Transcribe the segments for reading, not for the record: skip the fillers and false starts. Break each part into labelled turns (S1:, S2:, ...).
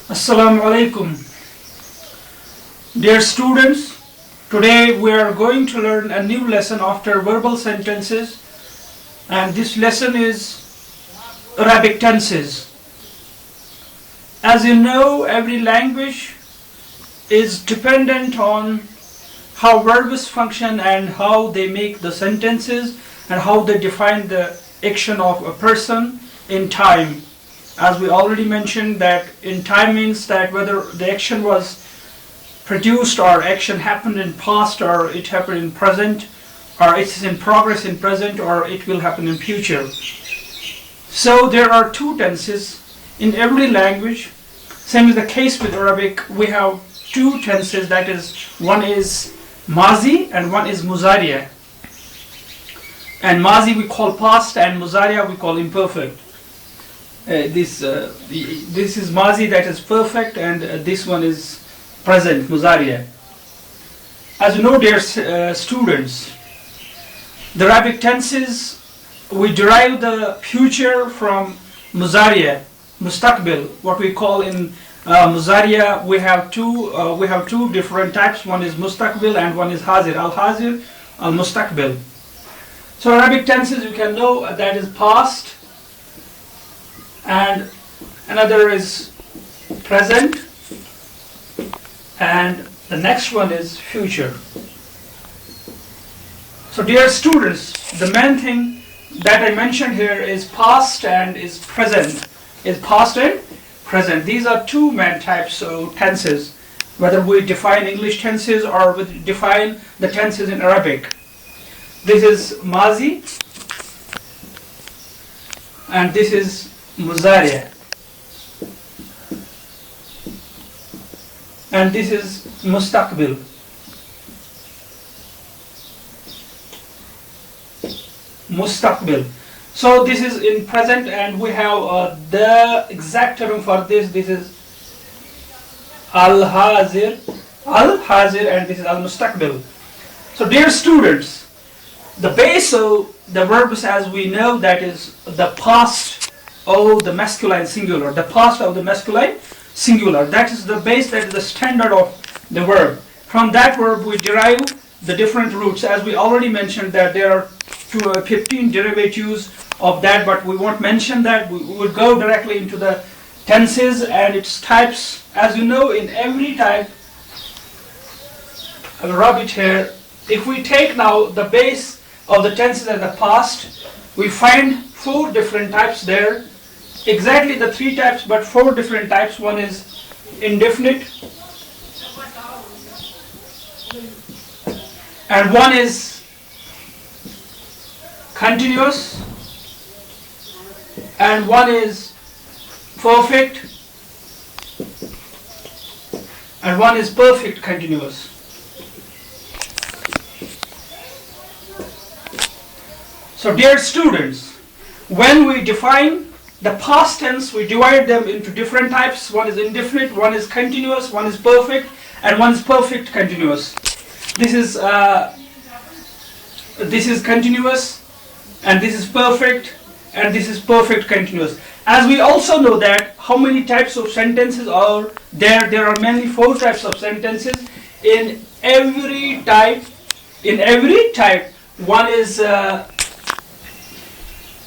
S1: Assalamu alaikum. Dear students, today we are going to learn a new lesson after verbal sentences, and this lesson is Arabic tenses. As you know, every language is dependent on how verbs function and how they make the sentences and how they define the action of a person in time. As we already mentioned, that in time means that whether the action was produced or action happened in past or it happened in present or it is in progress in present or it will happen in future. So there are two tenses in every language. Same is the case with Arabic. We have two tenses, that is, one is mazi and one is muzariya. And mazi we call past and muzariya we call imperfect. This is mazi, that is perfect, and this one is present, muzariya. As you know, dear students, the Arabic tenses, we derive the future from muzariya, mustaqbil. What we call in muzariya, we have two different types. One is mustaqbil and one is hazir. Al-hazir, al-mustaqbil. So Arabic tenses, you can know that is past, and another is present, and the next one is future. So dear students, the main thing that I mentioned here is past and is present. Is past and present. These are two main types of tenses, whether we define English tenses or we define the tenses in Arabic. This is mazi and this is muzariya, and this is mustaqbil. Mustaqbil. So this is in present, and we have the exact term for this. This is al-hazir, and this is al-mustaqbil. So dear students, the base of the verbs, as we know, that is the past of the masculine singular. The past of the masculine singular. That is the base, that is the standard of the verb. From that verb we derive the different roots. As we already mentioned that there are 15 derivatives of that, but we won't mention that. We will go directly into the tenses and its types. As you know, in every type, I will rub it here. If we take now the base of the tenses and the past, we find 4 different types there. Exactly the 3 types, but 4 different types. One is indefinite, and one is continuous, and one is perfect, and one is perfect continuous. So dear students, when we define the past tense, we divide them into different types. One is indefinite, one is continuous, one is perfect, and one is perfect continuous. This is continuous, and this is perfect, and this is perfect continuous. As we also know that how many types of sentences are there? There are mainly 4 types of sentences. In every type, one is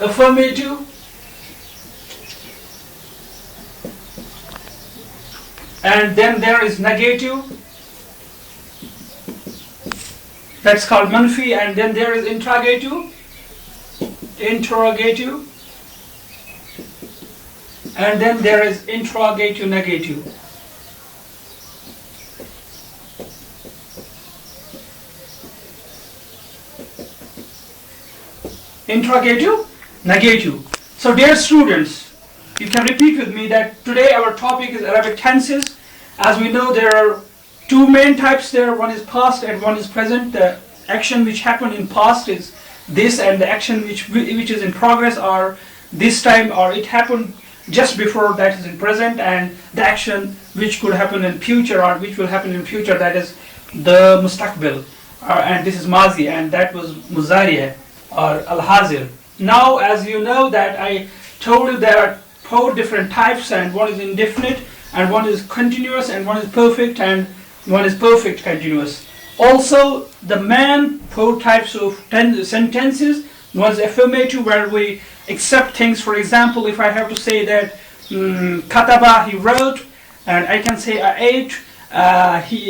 S1: affirmative, and then there is negative, that's called manfi, and then there is interrogative, and then there is interrogative negative. Interrogative negative. So dear students, you can repeat with me that today our topic is Arabic tenses. As we know, there are 2 main types there. One is past and one is present. The action which happened in past is this, and the action which is in progress are this time, or it happened just before, that is in present, and the action which could happen in future or which will happen in future, that is the mustaqbil, and this is mazi, and that was muzariya or al-hazir. Now, as you know that I told you there are 4 different types, and one is indefinite, and one is continuous, and one is perfect, and one is perfect continuous. Also, the man, 4 types of sentences. One is affirmative, where we accept things. For example, if I have to say that kataba, he wrote, and I can say I ate,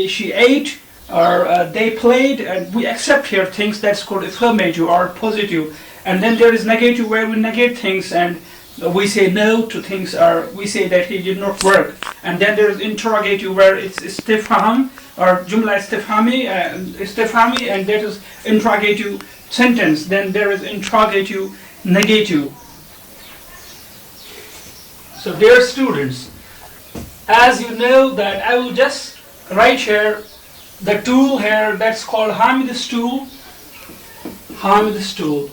S1: she ate, or they played, and we accept here things. That's called affirmative or positive. And then there is negative, where we negate things and we say no to things, or we say that he did not work. And then there is interrogative, where it's istifham or jumla istifhami, and that is interrogative sentence. Then there is interrogative negative. So dear students, as you know that I will just write here the tool here, that's called Haamid's tool. Haamid's tool.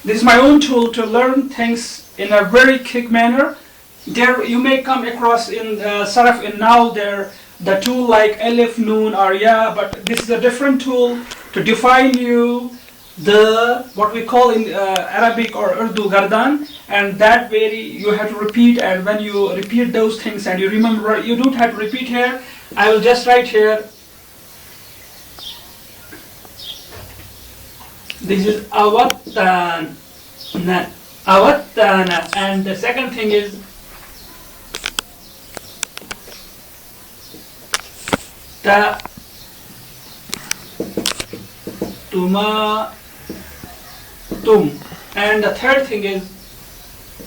S1: This is my own tool to learn things in a very quick manner. There you may come across in Saraf in now there the tool like Alif, Noon or Ya, but this is a different tool to define you the what we call in Arabic or Urdu Gardan, and that way you have to repeat, and when you repeat those things and you remember, you don't have to repeat here. I will just write here. This is awattana, and the second thing is ta tuma tum, and the third thing is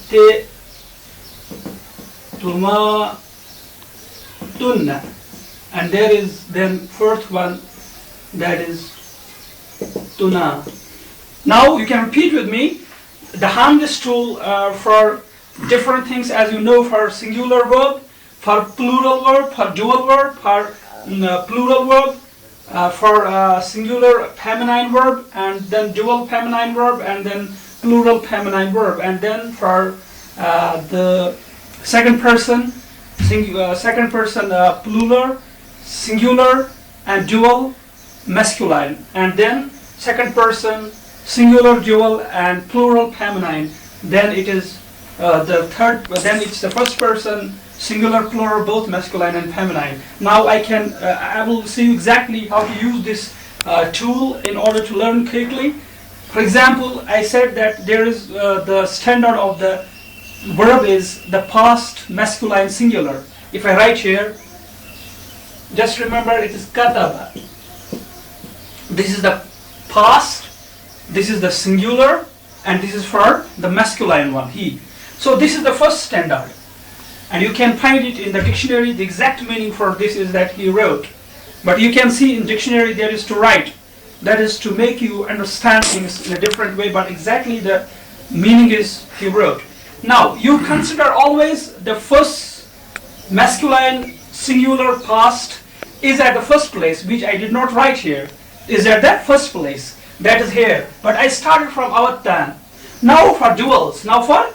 S1: te tuma tunna, and there is then fourth one, that is tuna. Now you can repeat with me the Haamid's tool for different things, as you know, for singular verb, for plural verb, for dual verb, for plural verb, for singular feminine verb, and then dual feminine verb, and then plural feminine verb, and then for the second person plural, singular, and dual masculine, and then second person singular, dual, and plural feminine. Then it is the third. Then it's the first person singular, plural, both masculine and feminine. Now I will see exactly how to use this tool in order to learn quickly. For example, I said that there is the standard of the verb is the past masculine singular. If I write here, just remember it is kataba. This is the past, this is the singular, and this is for the masculine one, he. So this is the first standard. And you can find it in the dictionary. The exact meaning for this is that he wrote. But you can see in dictionary there is to write. That is to make you understand things in a different way, but exactly the meaning is he wrote. Now, you consider always the first masculine singular past is at the first place, which I did not write here. Is at that first place. That is here. But I started from awattan. Now for duals. Now for